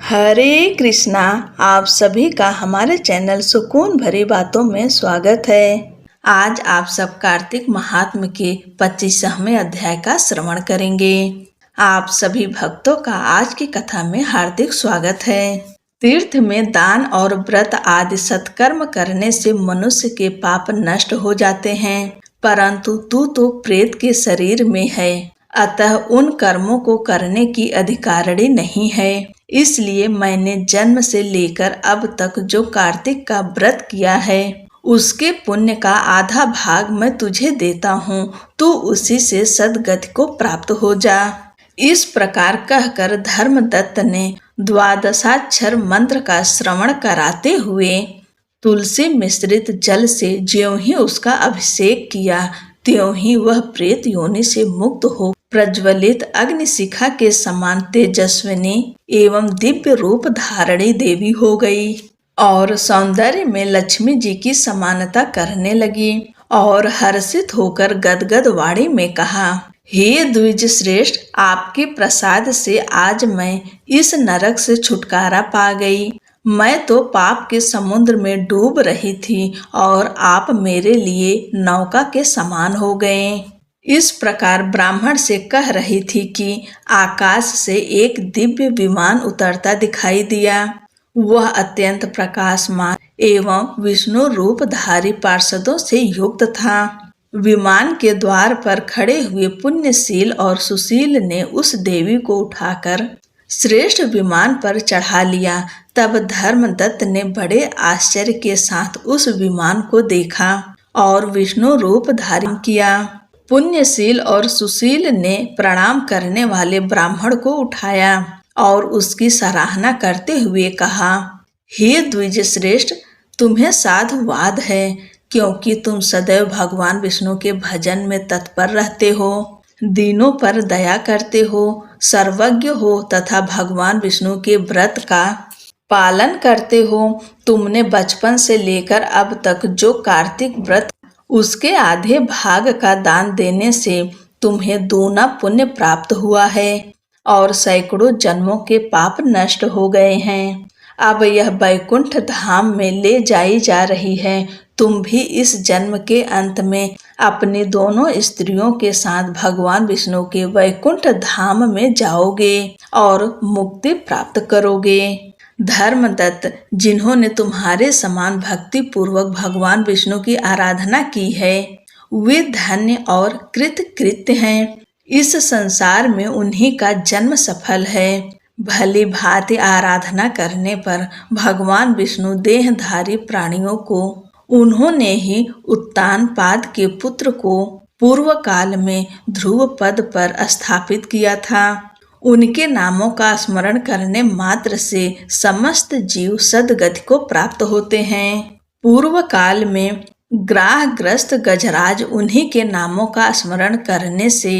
हरे कृष्णा। आप सभी का हमारे चैनल सुकून भरी बातों में स्वागत है। आज आप सब कार्तिक महात्म्य के 25वें अध्याय का श्रवण करेंगे। आप सभी भक्तों का आज की कथा में हार्दिक स्वागत है। तीर्थ में दान और व्रत आदि सत्कर्म करने से मनुष्य के पाप नष्ट हो जाते हैं, परंतु तू तो प्रेत के शरीर में है, अतः उन कर्मों को करने की अधिकारिणी नहीं है। इसलिए मैंने जन्म से लेकर अब तक जो कार्तिक का व्रत किया है, उसके पुण्य का आधा भाग मैं तुझे देता हूँ, तू उसी से सद्गति को प्राप्त हो जा। इस प्रकार कहकर धर्मदत्त ने द्वादशाक्षर मंत्र का श्रवण कराते हुए तुलसी मिश्रित जल से ज्यों ही उसका अभिषेक किया, त्यों ही वह प्रेत योनि से मुक्त हो प्रज्वलित अग्निशिखा के समान तेजस्विनी एवं दिव्य रूप धारणी देवी हो गई और सौंदर्य में लक्ष्मी जी की समानता करने लगी और हर्षित होकर गदगद वाणी में कहा, हे द्विज श्रेष्ठ, आपके प्रसाद से आज मैं इस नरक से छुटकारा पा गई। मैं तो पाप के समुद्र में डूब रही थी और आप मेरे लिए नौका के समान हो गए। इस प्रकार ब्राह्मण से कह रही थी कि आकाश से एक दिव्य विमान उतरता दिखाई दिया। वह अत्यंत प्रकाशमान एवं विष्णु रूपधारी पार्षदों से युक्त था। विमान के द्वार पर खड़े हुए पुण्यशील और सुशील ने उस देवी को उठाकर श्रेष्ठ विमान पर चढ़ा लिया। तब धर्मदत्त ने बड़े आश्चर्य के साथ उस विमान को देखा और विष्णु रूप धारण किया। पुण्यशील और सुशील ने प्रणाम करने वाले ब्राह्मण को उठाया और उसकी सराहना करते हुए कहा, हे द्विज श्रेष्ठ, तुम्हें साधुवाद है, क्योंकि तुम सदैव भगवान विष्णु के भजन में तत्पर रहते हो, दीनों पर दया करते हो, सर्वज्ञ हो तथा भगवान विष्णु के व्रत का पालन करते हो। तुमने बचपन से लेकर अब तक जो कार्तिक व्रत उसके आधे भाग का दान देने से तुम्हें दूना पुण्य प्राप्त हुआ है और सैकड़ों जन्मों के पाप नष्ट हो गए हैं। अब यह वैकुंठ धाम में ले जाई जा रही है। तुम भी इस जन्म के अंत में अपनी दोनों स्त्रियों के साथ भगवान विष्णु के वैकुंठ धाम में जाओगे और मुक्ति प्राप्त करोगे। धर्मदत्त, जिन्होंने तुम्हारे समान भक्ति पूर्वक भगवान विष्णु की आराधना की है, वे धन्य और कृतकृत्य हैं। इस संसार में उन्हीं का जन्म सफल है। भली भांति आराधना करने पर भगवान विष्णु देहधारी प्राणियों को उन्होंने ही उत्तानपाद के पुत्र को पूर्व काल में ध्रुव पद पर स्थापित किया था। उनके नामों का स्मरण करने मात्र से समस्त जीव सद्गति को प्राप्त होते हैं। पूर्व काल में ग्राहग्रस्त गजराज उन्हीं के नामों का स्मरण करने से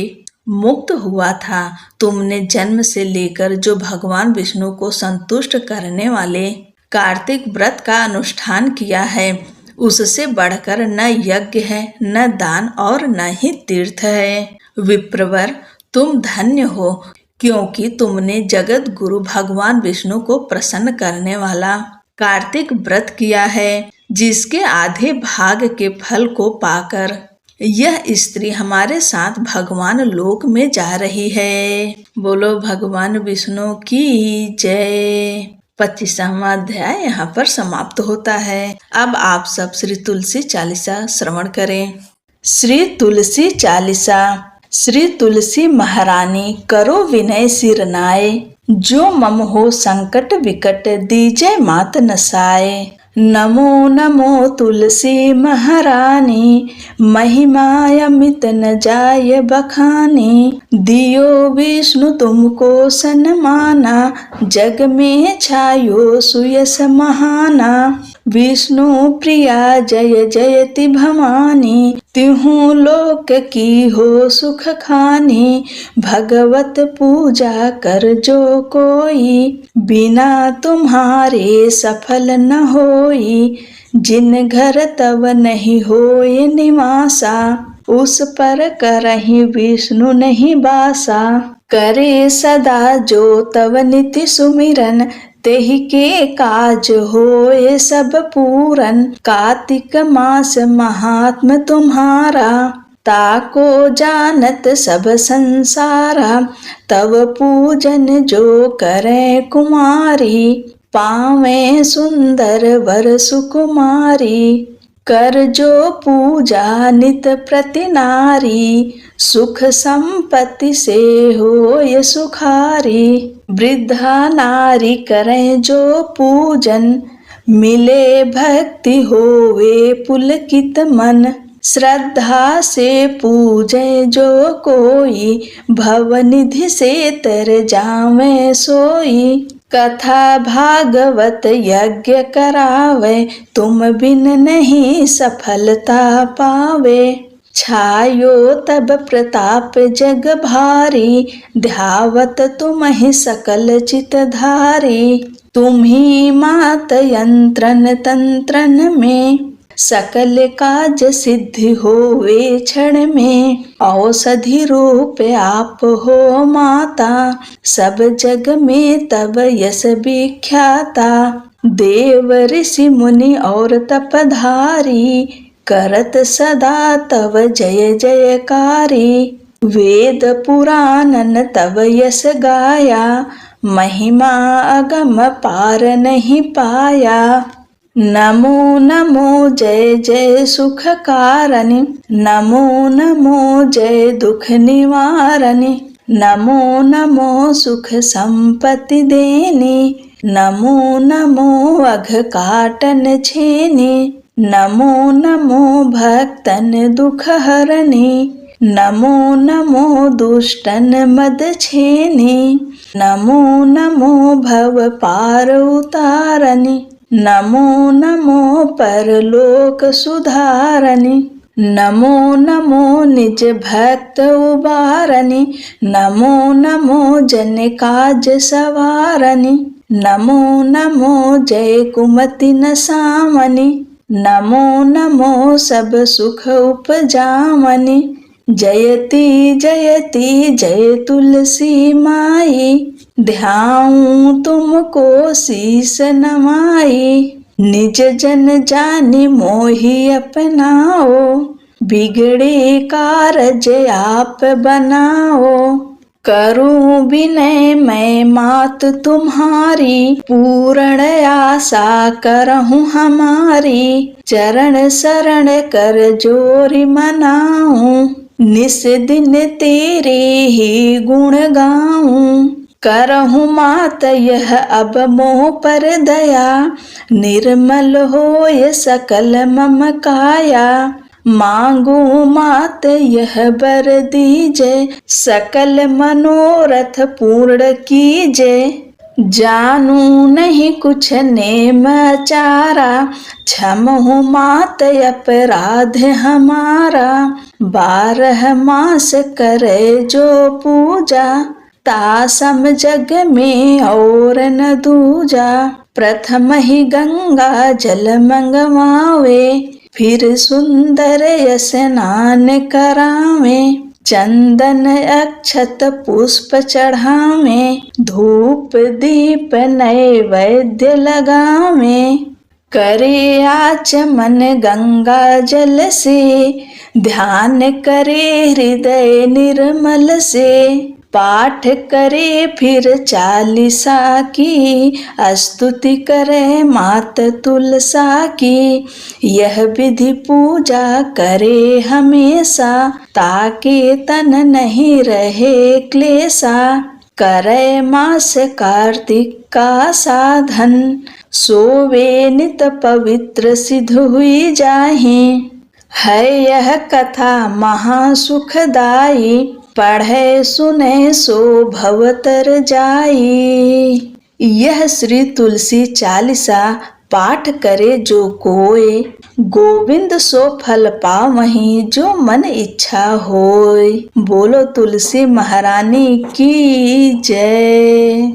मुक्त हुआ था। तुमने जन्म से लेकर जो भगवान विष्णु को संतुष्ट करने वाले कार्तिक व्रत का अनुष्ठान किया है, उससे बढ़कर न यज्ञ है, न दान और न ही तीर्थ है। विप्रवर, तुम धन्य हो, क्योंकि तुमने जगत गुरु भगवान विष्णु को प्रसन्न करने वाला कार्तिक व्रत किया है, जिसके आधे भाग के फल को पाकर यह स्त्री हमारे साथ भगवान लोक में जा रही है। बोलो भगवान विष्णु की जय। 25वां अध्याय यहाँ पर समाप्त होता है। अब आप सब श्री तुलसी चालीसा श्रवण करें। श्री तुलसी चालीसा। श्री तुलसी महारानी करो विनय सिर नाय, जो मम हो संकट विकट दीजय मात नसाए। नमो नमो तुलसी महारानी, महिमा अमित न जाय बखानी। दियो विष्णु तुमको सन्माना, जग में छायो सुयस महाना। विष्णु प्रिया जय जयति भवानी, तिहु लोक की हो सुख खानी। भगवत पूजा कर जो कोई, बिना तुम्हारे सफल न होई। जिन घर तव नहीं होए निवासा, उस पर करहि विष्णु नहीं बासा। करे सदा जो तव निति सुमिरन, तेहि के काज होए सब पूरन, कार्तिक मास महात्म तुम्हारा। ताको जानत सब संसारा, तव पूजन जो करे कुमारी। पावे सुंदर वर सुकुमारी, कर जो पूजा नित प्रति नारी। सुख संपत्ति से होय सुखारी, वृद्धा नारी करें जो पूजन। मिले भक्ति होवे पुलकित मन, श्रद्धा से पूजे जो कोई। भवनिधि से तर जावे सोई, कथा भागवत यज्ञ करावे। तुम बिन नहीं सफलता पावे, छायो तब प्रताप जग भारी। ध्यावत तुम ही सकल चित धारी, तुम ही मात यंत्रन तंत्रन में। सकल काज सिद्धि होवे क्षण में, औषधि रूप आप हो माता। सब जग में तब यश विख्याता, देव ऋषि मुनि और तपधारी। करत सदा तव जय जयकारी, वेद पुराणन तव यश गाया। महिमा अगम पार नहीं पाया, नमो नमो जय जय सुख कारणी। नमो नमो जय दुख निवारणी, नमो नमो सुख संपत्ति देनी। नमो नमो अघ काटन छेनी, नमो नमो भक्तन दुख हरणी। नमो नमो दुष्टन मद छेनी, नमो नमो भव पार उतारणी। नमो नमो परलोक सुधारणी, नमो नमो निज भक्त उबारणी। नमो नमो जन काज सवारणी, नमो नमो जय कुमति नसामणी। नमो नमो सब सुख उपजामणी, जयति जयति जय तुलसी माई। ध्याऊं तुमको शीस नमाई, निज जन जानि मोहि अपनाओ। बिगड़े कारज आप बनाओ, करूं विनय मैं मात तुम्हारी। पूर्ण आशा करहूं हमारी, चरण शरण कर जोरि मनाऊं। निस दिन तेरे ही गुण गाऊं, करहूं मात यह अब मोह पर दया। निर्मल होय सकल मम काया, मांगू मात यह बर दीजे। सकल मनोरथ पूर्ण कीजे, जानू नहीं कुछ नेम चारा। क्षमहु मात अपराध हमारा, 12 मास करे जो पूजा। तासम जग में और न दूजा, प्रथम ही गंगा जल मंगवावे। फिर सुंदर स्नान करावे, चंदन अक्षत पुष्प चढ़ावे। धूप दीप नैवेद्य लगावे, करे आचमन गंगा जल से। ध्यान करे हृदय निर्मल से, पाठ करे फिर 40 की। स्तुति करे मात तुलसा की, यह विधि पूजा करे हमेशा। ताके तन नहीं रहे क्लेशा, करे मास कार्तिक का साधन। सोवे नित पवित्र सिद्ध हुई जाहि, है यह कथा महासुखदाई। पढ़े सुने सो भवतर जाई। यह श्री तुलसी 40 पाठ करे जो कोय। गोविंद सो फल पावहीं जो मन इच्छा होय। बोलो तुलसी महारानी की जय।